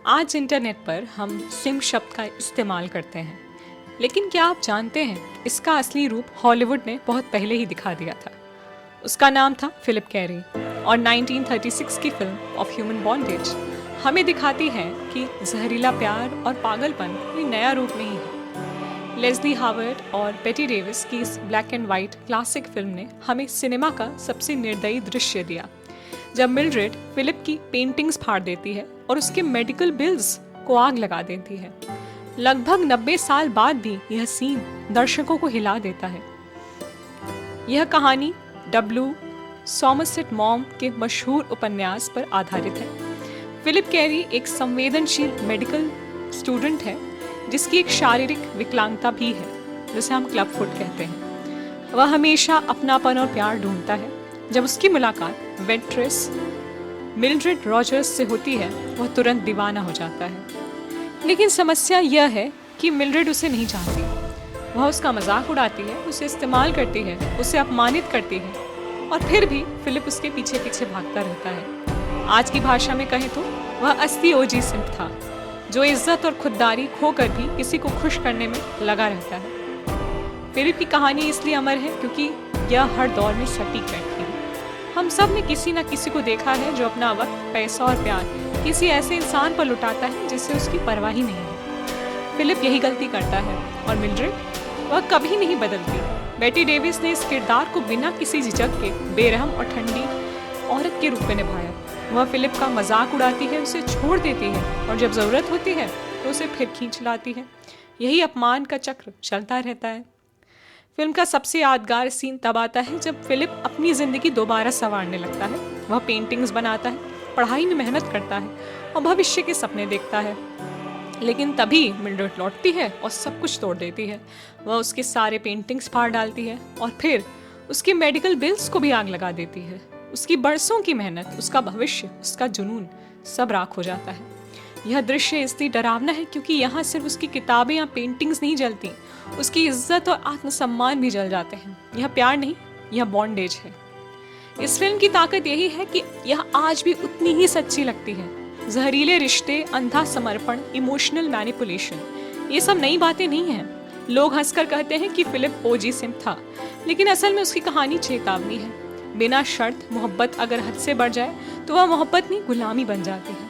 आज इंटरनेट पर हम सिम शब्द का इस्तेमाल करते हैं, लेकिन क्या आप जानते हैं इसका असली रूप हॉलीवुड ने बहुत पहले ही दिखा दिया था। उसका नाम था फिलिप कैरी और 1936 की फिल्म ऑफ ह्यूमन बॉन्डेज हमें दिखाती है कि जहरीला प्यार और पागलपन कोई नया रूप नहीं है। लेस्ली हावर्ड और बेटी डेविस की इस black and white classic film ने हमें सिनेमा का सबसे निर्दयी दृश्य दिया, जब मिल्ड्रेड फिलिप की पेंटिंग्स फाड़ देती है और उसके मेडिकल बिल्स को आग लगा देती है। लगभग 90 साल बाद भी यह सीन दर्शकों को हिला देता है। यह कहानी डब्ल्यू सॉमरसेट मॉम के मशहूर उपन्यास पर आधारित है। फिलिप कैरी एक संवेदनशील मेडिकल स्टूडेंट है जिसकी एक शारीरिक विकलांगता भी है, जिसे हम क्लब फुट कहते हैं। वह हमेशा अपनापन और प्यार ढूंढता है। जब उसकी मुलाकात वेट्रेस मिल्ड्रेड रॉजर्स से होती है, वह तुरंत दीवाना हो जाता है। लेकिन समस्या यह है कि मिल्ड्रेड उसे नहीं चाहती। वह उसका मजाक उड़ाती है, उसे इस्तेमाल करती है, उसे अपमानित करती है, और फिर भी फिलिप उसके पीछे पीछे भागता रहता है। आज की भाषा में कहें तो वह असली ओजी सिंप था, जो इज्जत और खुददारी खोकर भी किसी को खुश करने में लगा रहता है। फिलिप की कहानी इसलिए अमर है क्योंकि यह हर दौर में सटीक बैठती है। हम सब ने किसी न किसी को देखा है जो अपना वक्त, पैसा और प्यार किसी ऐसे इंसान पर लुटाता है जिससे उसकी परवाह ही नहीं है। फिलिप यही गलती करता है और मिल्ड्रेड, वह कभी नहीं बदलती। बेटी डेविस ने इस किरदार को बिना किसी झिझक के बेरहम और ठंडी औरत के रूप में निभाया। वह फिलिप का मजाक उड़ाती है, उसे छोड़ देती है, और जब ज़रूरत होती है तो उसे फिर खींच लाती है। यही अपमान का चक्र चलता रहता है। फिल्म का सबसे यादगार सीन तब आता है जब फिलिप अपनी ज़िंदगी दोबारा संवारने लगता है। वह पेंटिंग्स बनाता है, पढ़ाई में मेहनत करता है और भविष्य के सपने देखता है। लेकिन तभी मिल्ड्रेड लौटती है और सब कुछ तोड़ देती है। वह उसके सारे पेंटिंग्स फाड़ डालती है और फिर उसके मेडिकल बिल्स को भी आग लगा देती है। उसकी बरसों की मेहनत, उसका भविष्य, उसका जुनून सब राख हो जाता है। यह दृश्य इसलिए डरावना है क्योंकि यहाँ सिर्फ उसकी किताबें या पेंटिंग्स नहीं जलती, उसकी इज्जत और आत्मसम्मान भी जल जाते हैं। यह प्यार नहीं, यह बॉन्डेज है। इस फिल्म की ताकत यही है कि यह आज भी उतनी ही सच्ची लगती है। जहरीले रिश्ते, अंधा समर्पण, इमोशनल मैनिपुलेशन, ये सब नई बातें नहीं हैं। लोग हंसकर कहते हैं कि फिलिप ओजी सिंप था, लेकिन असल में उसकी कहानी चेतावनी है। बिना शर्त मोहब्बत अगर हद से बढ़ जाए तो वह मोहब्बत नहीं, गुलामी बन जाती है,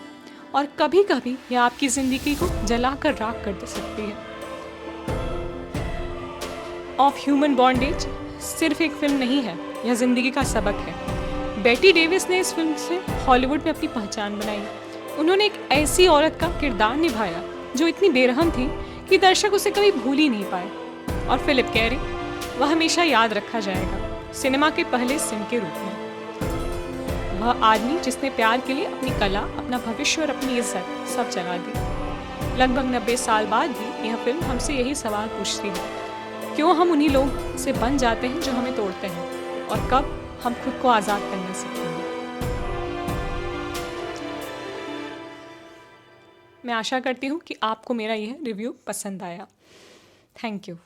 और कभी कभी यह आपकी जिंदगी को जलाकर राख कर दे सकती है। ऑफ ह्यूमन बॉन्डेज सिर्फ एक फिल्म नहीं है, यह जिंदगी का सबक है। बेटी डेविस ने इस फिल्म से हॉलीवुड में अपनी पहचान बनाई। उन्होंने एक ऐसी औरत का किरदार निभाया जो इतनी बेरहम थी कि दर्शक उसे कभी भूल ही नहीं पाए। और फिलिप कैरी, वह हमेशा याद रखा जाएगा सिनेमा के पहले सिम के रूप में। वह आदमी जिसने प्यार के लिए अपनी कला, अपना भविष्य और अपनी इज्जत सब जला दी। लगभग 90 साल बाद भी यह फिल्म हमसे यही सवाल पूछती है, क्यों हम उन्हीं लोग से बन जाते हैं जो हमें तोड़ते हैं, और कब हम खुद को आज़ाद करना सीखेंगे। मैं आशा करती हूँ कि आपको मेरा यह रिव्यू पसंद आया। Thank you.